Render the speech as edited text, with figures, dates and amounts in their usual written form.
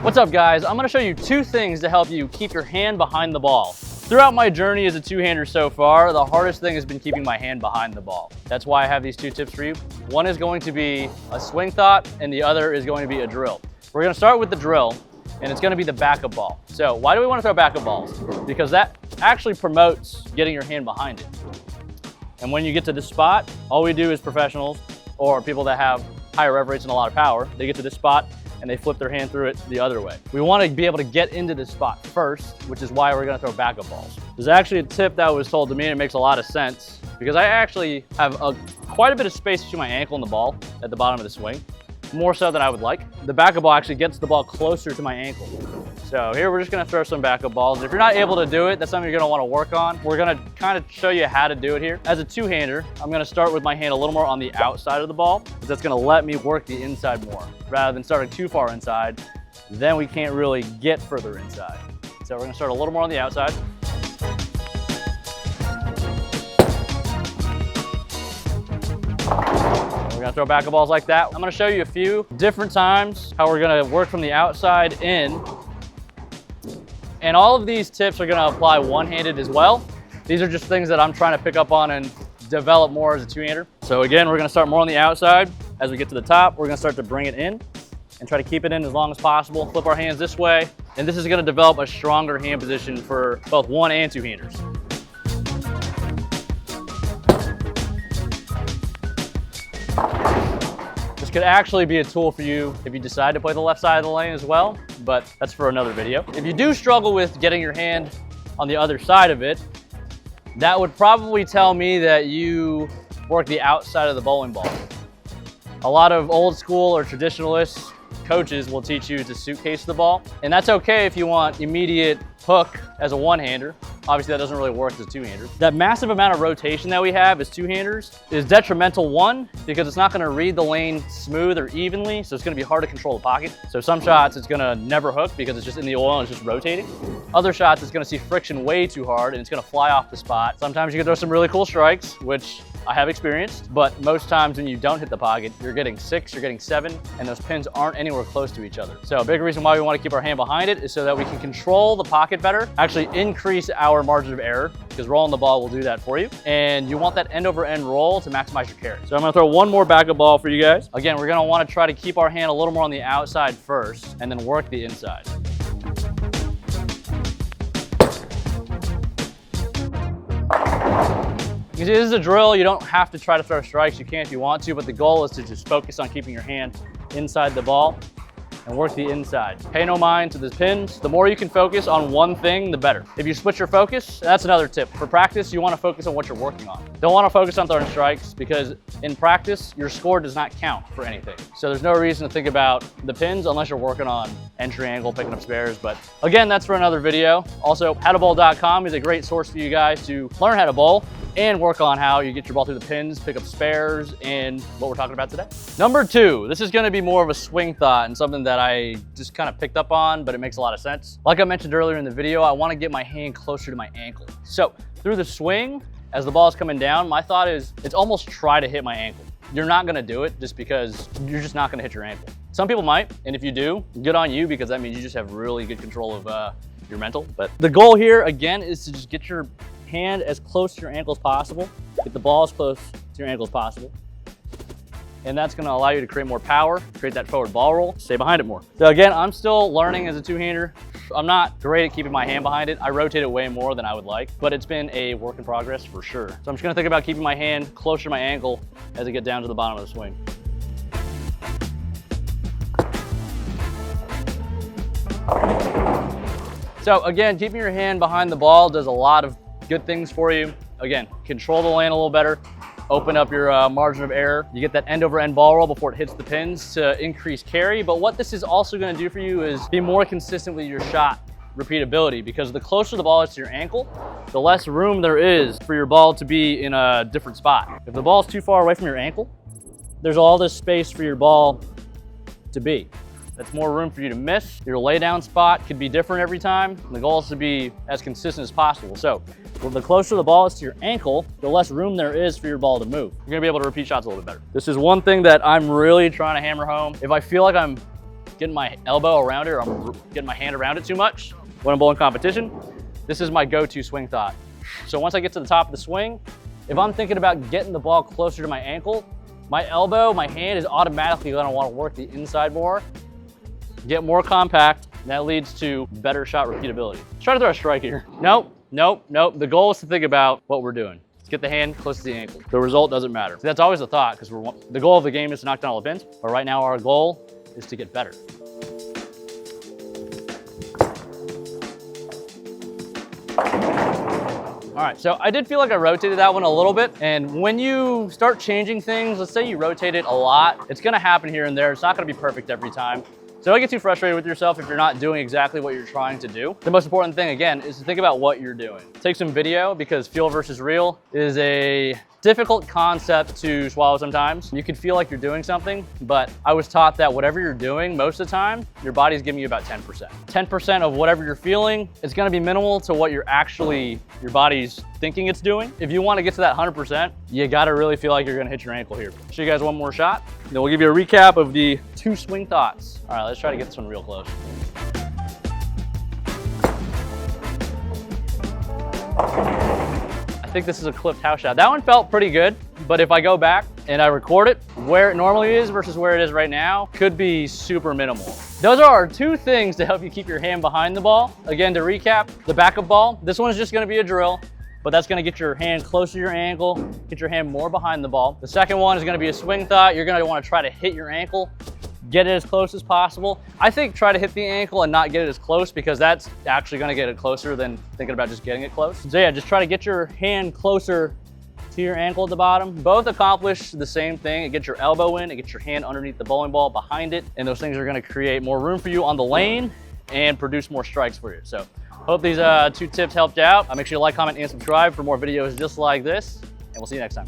What's up, guys? I'm gonna show you two things to help you keep your hand behind the ball. Throughout my journey as a two-hander so far, the hardest thing has been keeping my hand behind the ball. That's why I have these two tips for you. One is going to be a swing thought, and the other is going to be a drill. We're gonna start with the drill, and it's gonna be the backup ball. So why do we wanna throw backup balls? Because that actually promotes getting your hand behind it. And when you get to this spot, all we do is professionals or people that have higher rev rates and a lot of power, they get to this spot and they flip their hand through it the other way. We want to be able to get into this spot first, which is why we're going to throw backup balls. There's actually a tip that was told to me, and it makes a lot of sense because I actually have quite a bit of space between my ankle and the ball at the bottom of the swing, more so than I would like. The backup ball actually gets the ball closer to my ankle. So here we're just gonna throw some backup balls. If you're not able to do it, that's something you're gonna wanna work on. We're gonna kind of show you how to do it here. As a two-hander, I'm gonna start with my hand a little more on the outside of the ball, because that's gonna let me work the inside more, rather than starting too far inside. Then we can't really get further inside. So we're gonna start a little more on the outside. We're gonna throw backup balls like that. I'm gonna show you a few different times how we're gonna work from the outside in. And all of these tips are gonna apply one-handed as well. These are just things that I'm trying to pick up on and develop more as a two-hander. So again, we're gonna start more on the outside. As we get to the top, we're gonna start to bring it in and try to keep it in as long as possible. Flip our hands this way. And this is gonna develop a stronger hand position for both one and two-handers. This could actually be a tool for you if you decide to play the left side of the lane as well, but that's for another video. If you do struggle with getting your hand on the other side of it, that would probably tell me that you work the outside of the bowling ball. A lot of old school or traditionalist coaches will teach you to suitcase the ball, and that's okay if you want immediate hook as a one-hander. Obviously that doesn't really work as a two-hander. That massive amount of rotation that we have as two-handers is detrimental, one, because it's not gonna read the lane smooth or evenly, so it's gonna be hard to control the pocket. So some shots it's gonna never hook because it's just in the oil and it's just rotating. Other shots it's gonna see friction way too hard and it's gonna fly off the spot. Sometimes you can throw some really cool strikes, which I have experienced, but most times when you don't hit the pocket, you're getting 6, you're getting 7, and those pins aren't anywhere close to each other. So a big reason why we want to keep our hand behind it is so that we can control the pocket better, actually increase our margin of error, because rolling the ball will do that for you. And you want that end over end roll to maximize your carry. So I'm gonna throw one more backup ball for you guys. Again, we're gonna want to try to keep our hand a little more on the outside first, and then work the inside. You see, this is a drill. You don't have to try to throw strikes. You can if you want to, but the goal is to just focus on keeping your hand inside the ball and work the inside. Pay no mind to the pins. The more you can focus on one thing, the better. If you switch your focus, that's another tip. For practice, you want to focus on what you're working on. Don't want to focus on throwing strikes because in practice, your score does not count for anything. So there's no reason to think about the pins unless you're working on entry angle, picking up spares. But again, that's for another video. Also, howtobowl.com is a great source for you guys to learn how to bowl and work on how you get your ball through the pins, pick up spares, and what we're talking about today. Number 2, this is gonna be more of a swing thought and something that I just kind of picked up on, but it makes a lot of sense. Like I mentioned earlier in the video, I wanna get my hand closer to my ankle. So through the swing, as the ball is coming down, my thought is it's almost try to hit my ankle. You're not gonna do it just because you're just not gonna hit your ankle. Some people might, and if you do, good on you, because that means you just have really good control of your mental. But the goal here, again, is to just get your hand as close to your ankle as possible. Get the ball as close to your ankle as possible. And that's gonna allow you to create more power, create that forward ball roll, stay behind it more. So again, I'm still learning as a two-hander. I'm not great at keeping my hand behind it. I rotate it way more than I would like, but it's been a work in progress for sure. So I'm just gonna think about keeping my hand closer to my ankle as I get down to the bottom of the swing. So again, keeping your hand behind the ball does a lot of good things for you. Again, control the lane a little better, open up your margin of error. You get that end over end ball roll before it hits the pins to increase carry. But what this is also gonna do for you is be more consistent with your shot repeatability, because the closer the ball is to your ankle, the less room there is for your ball to be in a different spot. If the ball is too far away from your ankle, there's all this space for your ball to be. That's more room for you to miss. Your lay down spot could be different every time. The goal is to be as consistent as possible. So the closer the ball is to your ankle, the less room there is for your ball to move. You're gonna be able to repeat shots a little bit better. This is one thing that I'm really trying to hammer home. If I feel like I'm getting my elbow around it or I'm getting my hand around it too much when I'm bowling competition, this is my go-to swing thought. So once I get to the top of the swing, if I'm thinking about getting the ball closer to my ankle, my elbow, my hand is automatically gonna wanna work the inside more, get more compact, and that leads to better shot repeatability. Let's try to throw a strike here. Nope, nope, nope. The goal is to think about what we're doing. Let's get the hand close to the ankle. The result doesn't matter. See, that's always the thought, because the goal of the game is to knock down all the pins, but right now our goal is to get better. All right, so I did feel like I rotated that one a little bit. And when you start changing things, let's say you rotate it a lot, it's gonna happen here and there. It's not gonna be perfect every time. So don't get too frustrated with yourself if you're not doing exactly what you're trying to do. The most important thing, again, is to think about what you're doing. Take some video, because feel versus real is a difficult concept to swallow sometimes. You can feel like you're doing something, but I was taught that whatever you're doing, most of the time, your body's giving you about 10%. 10% of whatever you're feeling is gonna be minimal to what your body's thinking it's doing. If you wanna get to that 100%, you gotta really feel like you're gonna hit your ankle here. Show you guys one more shot, then we'll give you a recap of the 2 swing thoughts. All right, let's try to get this one real close. I think this is a clipped house shot. That one felt pretty good, but if I go back and I record it, where it normally is versus where it is right now could be super minimal. Those are our 2 things to help you keep your hand behind the ball. Again, to recap, the backup ball, this one's just gonna be a drill, but that's gonna get your hand closer to your ankle, get your hand more behind the ball. The second one is gonna be a swing thought. You're gonna wanna try to hit your ankle, get it as close as possible. I think try to hit the ankle and not get it as close, because that's actually gonna get it closer than thinking about just getting it close. So yeah, just try to get your hand closer to your ankle at the bottom. Both accomplish the same thing. It gets your elbow in, it gets your hand underneath the bowling ball behind it, and those things are gonna create more room for you on the lane and produce more strikes for you. So hope these 2 tips helped out. Make sure you like, comment, and subscribe for more videos just like this, and we'll see you next time.